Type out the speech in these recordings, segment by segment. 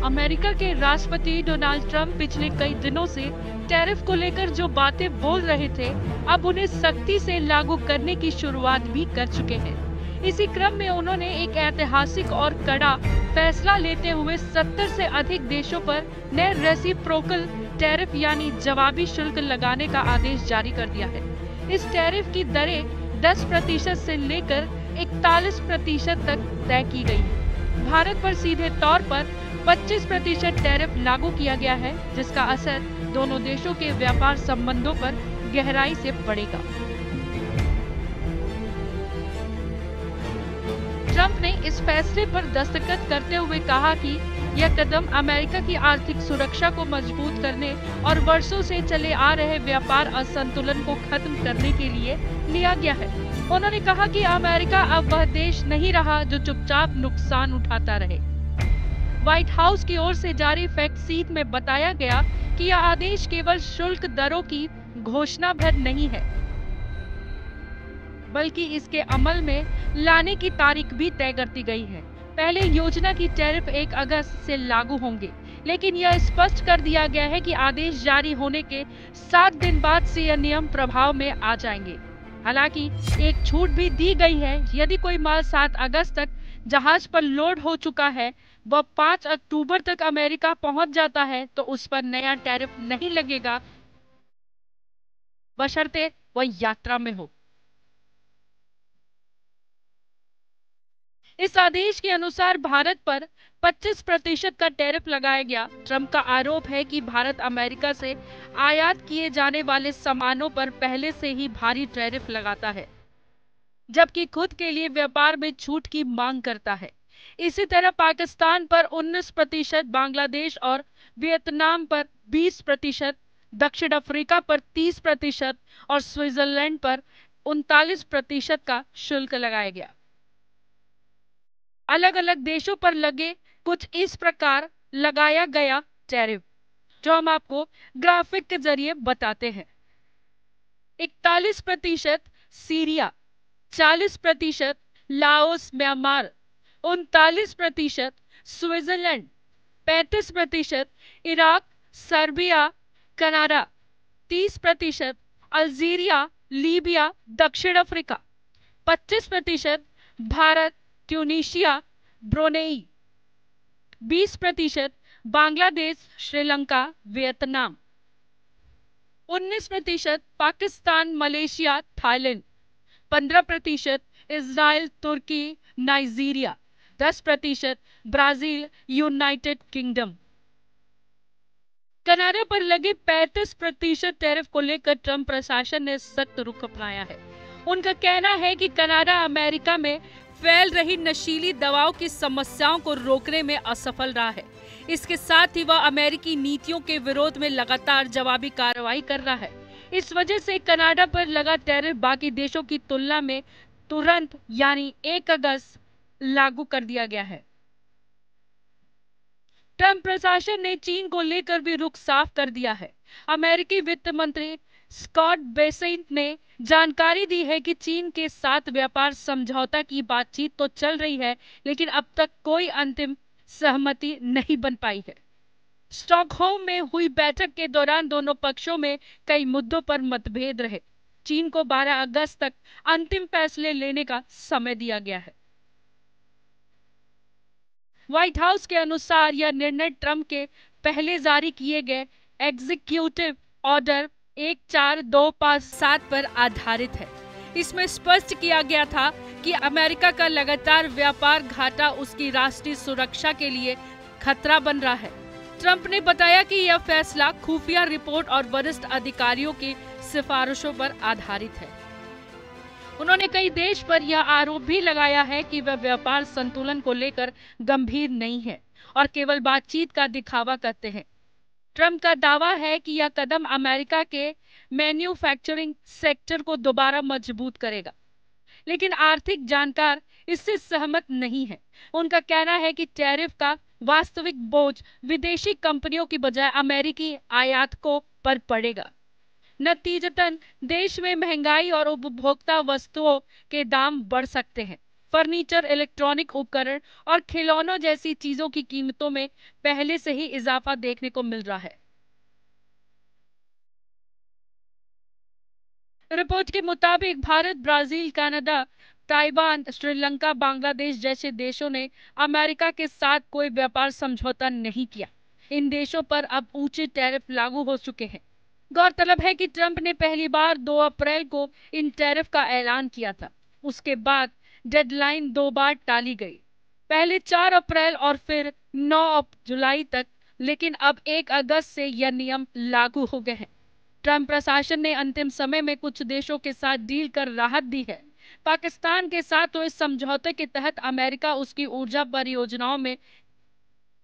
America के राष्ट्रपति Donald Trump पिछले कई दिनों से टैरिफ को लेकर जो बातें बोल रहे थे, अब उन्हें सख्ती से लागू करने की शुरुआत भी कर चुके हैं। इसी क्रम में उन्होंने एक ऐतिहासिक और कड़ा फैसला लेते हुए 70 से अधिक देशों पर नए रेसिप्रोकल टैरिफ यानी जवाबी शुल्क लगाने का आदेश जारी कर दिया है। इस टैरिफ की दरें 10% से लेकर 41% तक तय की गई है। भारत पर सीधे तौर पर 25% टैरिफ लागू किया गया है, जिसका असर दोनों देशों के व्यापार संबंधों पर गहराई से पड़ेगा। ट्रंप ने इस फैसले पर दस्तखत करते हुए कहा कि यह कदम अमेरिका की आर्थिक सुरक्षा को मजबूत करने और वर्षों से चले आ रहे व्यापार असंतुलन को खत्म करने के लिए लिया गया है। उन्होंने कहा कि अमेरिका अब वह देश नहीं रहा जो चुपचाप नुकसान उठाता रहे। व्हाइट हाउस की ओर से जारी फैक्ट शीट में बताया गया कि यह आदेश केवल शुल्क दरों की घोषणा भर नहीं है, बल्कि इसके अमल में लाने की तारीख भी तय कर दी गई है। पहले योजना की टैरिफ 1 अगस्त से लागू होंगे, लेकिन यह स्पष्ट कर दिया गया है कि आदेश जारी होने के 7 दिन बाद से यह नियम प्रभाव में आ जाएंगे। हालांकि एक छूट भी दी गई है, यदि कोई माल 7 अगस्त तक जहाज पर लोड हो चुका है, वह 5 अक्टूबर तक अमेरिका पहुंच जाता है, तो उस पर नया टैरिफ नहीं लगेगा, बशर्ते वह यात्रा में हो। इस आदेश के अनुसार भारत पर 25% का टैरिफ लगाया गया। ट्रंप का आरोप है कि भारत अमेरिका से आयात किए जाने वाले सामानों पर पहले से ही भारी टैरिफ लगाता है, जबकि खुद के लिए व्यापार में छूट की मांग करता है। इसी तरह पाकिस्तान पर 19%, बांग्लादेश और वियतनाम पर 20%, दक्षिण अफ्रीका पर 30% और स्विट्जरलैंड पर 39% का शुल्क लगाया गया। अलग अलग देशों पर लगे कुछ इस प्रकार लगाया गया टैरिफ, जो हम आपको ग्राफिक के जरिए बताते हैं। 41% Syria, 40% Laos Myanmar, 39% Switzerland, 35% Iraq, Serbia, Canada, 30% Algeria, Libya, दक्षिण Africa, 25% Bharat, Tunisia, Brunei, 20% Bangladesh, Sri Lanka, Vietnam, 19% Pakistan, Malaysia, Thailand, 15% Israel, Turkey, Nigeria, 10% Brazil, United Kingdom. Canada पर लगे 35% टैरिफ को लेकर ट्रंप प्रशासन ने सख्त रुख अपनाया है। उनका कहना है कि कनाडा अमेरिका में फैल रही नशीली दवाओं की समस्याओं को रोकने में असफल रहा है। इसके साथ ही वह अमेरिकी नीतियों के विरोध में लगातार जवाबी कार्रवाई कर रहा है। इस वजह से कनाडा पर लगा टैरिफ बाकी देशों की तुलना में तुरंत यानी 1 अगस्त लागू कर दिया गया है। ट्रंप प्रशासन ने चीन को लेकर भी रुख साफ कर दिया है। अमेरिकी वित्त मंत्री स्कॉट बेसेंट ने जानकारी दी है कि चीन के साथ व्यापार समझौता की बातचीत तो चल रही है, लेकिन अब तक कोई अंतिम सहमति नहीं बन पाई है। स्टॉकहोम में हुई बैठक के दौरान दोनों पक्षों में कई मुद्दों पर मतभेद रहे। चीन को 12 अगस्त तक अंतिम फैसले लेने का समय दिया गया है। व्हाइट हाउस के अनुसार यह निर्णय ट्रंप के पहले जारी किए गए एग्जीक्यूटिव ऑर्डर 14257 पर आधारित है। इसमें स्पष्ट किया गया था कि अमेरिका का लगातार व्यापार घाटा उसकी राष्ट्रीय सुरक्षा के लिए खतरा बन रहा है। ट्रंप ने बताया कि यह फैसला खुफिया रिपोर्ट और वरिष्ठ अधिकारियों की सिफारिशों पर आधारित है। उन्होंने कई देश पर यह आरोप भी लगाया है कि वह व्यापार संतुलन को लेकर गंभीर नहीं है और केवल बातचीत का दिखावा करते हैं। ट्रंप का दावा है कि यह कदम अमेरिका के मैन्युफैक्चरिंग सेक्टर को दोबारा मजबूत करेगा, लेकिन आर्थिक जानकार इससे सहमत नहीं है। उनका कहना है कि टैरिफ का वास्तविक बोझ विदेशी कंपनियों की बजाय अमेरिकी आयातकों पर पड़ेगा। नतीजतन देश में महंगाई और उपभोक्ता वस्तुओं के दाम बढ़ सकते हैं। फर्नीचर, इलेक्ट्रॉनिक उपकरण और खिलौनों जैसी चीजों की कीमतों में पहले से ही इजाफा देखने को मिल रहा है। रिपोर्ट के मुताबिक Bharat, Brazil, Canada, Taiwan, Sri Lanka, Bangladesh जैसे देशों ने अमेरिका के साथ कोई व्यापार समझौता नहीं किया। इन देशों पर अब ऊंचे टैरिफ लागू हो चुके हैं। गौरतलब है कि ट्रंप ने पहली बार 2 अप्रैल को इन टैरिफ का ऐलान किया था। उसके बाद डेडलाइन 2 बार टाली गई, पहले 4 अप्रैल और फिर 9 जुलाई तक। लेकिन अब 1 अगस्त से यह नियम लागू हो गए हैं। ट्रंप प्रशासन ने अंतिम समय में कुछ देशों के साथ डील कर राहत दी है। पाकिस्तान के साथ हुए समझौते के तहत अमेरिका उसकी ऊर्जा परियोजनाओं में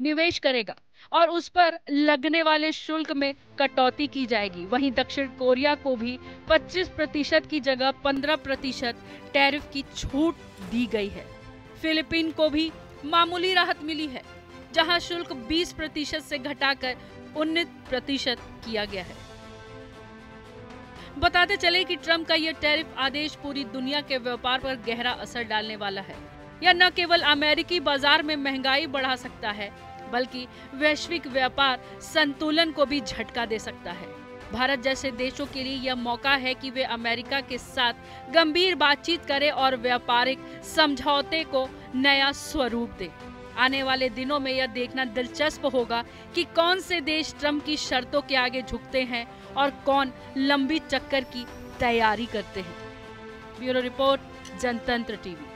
निवेश करेगा और उस पर लगने वाले शुल्क में कटौती की जाएगी। वहीं दक्षिण कोरिया को भी 25% की जगह 15% टैरिफ की छूट दी गई है। फिलीपीन को भी मामूली राहत मिली है, जहां शुल्क 20% से घटाकर 19% किया गया है। बताते चले कि ट्रंप का यह टैरिफ आदेश पूरी दुनिया के व्यापार पर गहरा असर डालने वाला है। यह न केवल अमेरिकी बाजार में महंगाई बढ़ा सकता है, बल्कि वैश्विक व्यापार संतुलन को भी झटका दे सकता है। भारत जैसे देशों के लिए यह मौका है कि वे अमेरिका के साथ गंभीर बातचीत करें और व्यापारिक समझौते को नया स्वरूप दें। आने वाले दिनों में यह देखना दिलचस्प होगा कि कौन से देश ट्रंप की शर्तों के आगे झुकते हैं और कौन लंबी चक्कर की तैयारी करते हैं। ब्यूरो रिपोर्ट, जनतंत्र टीवी।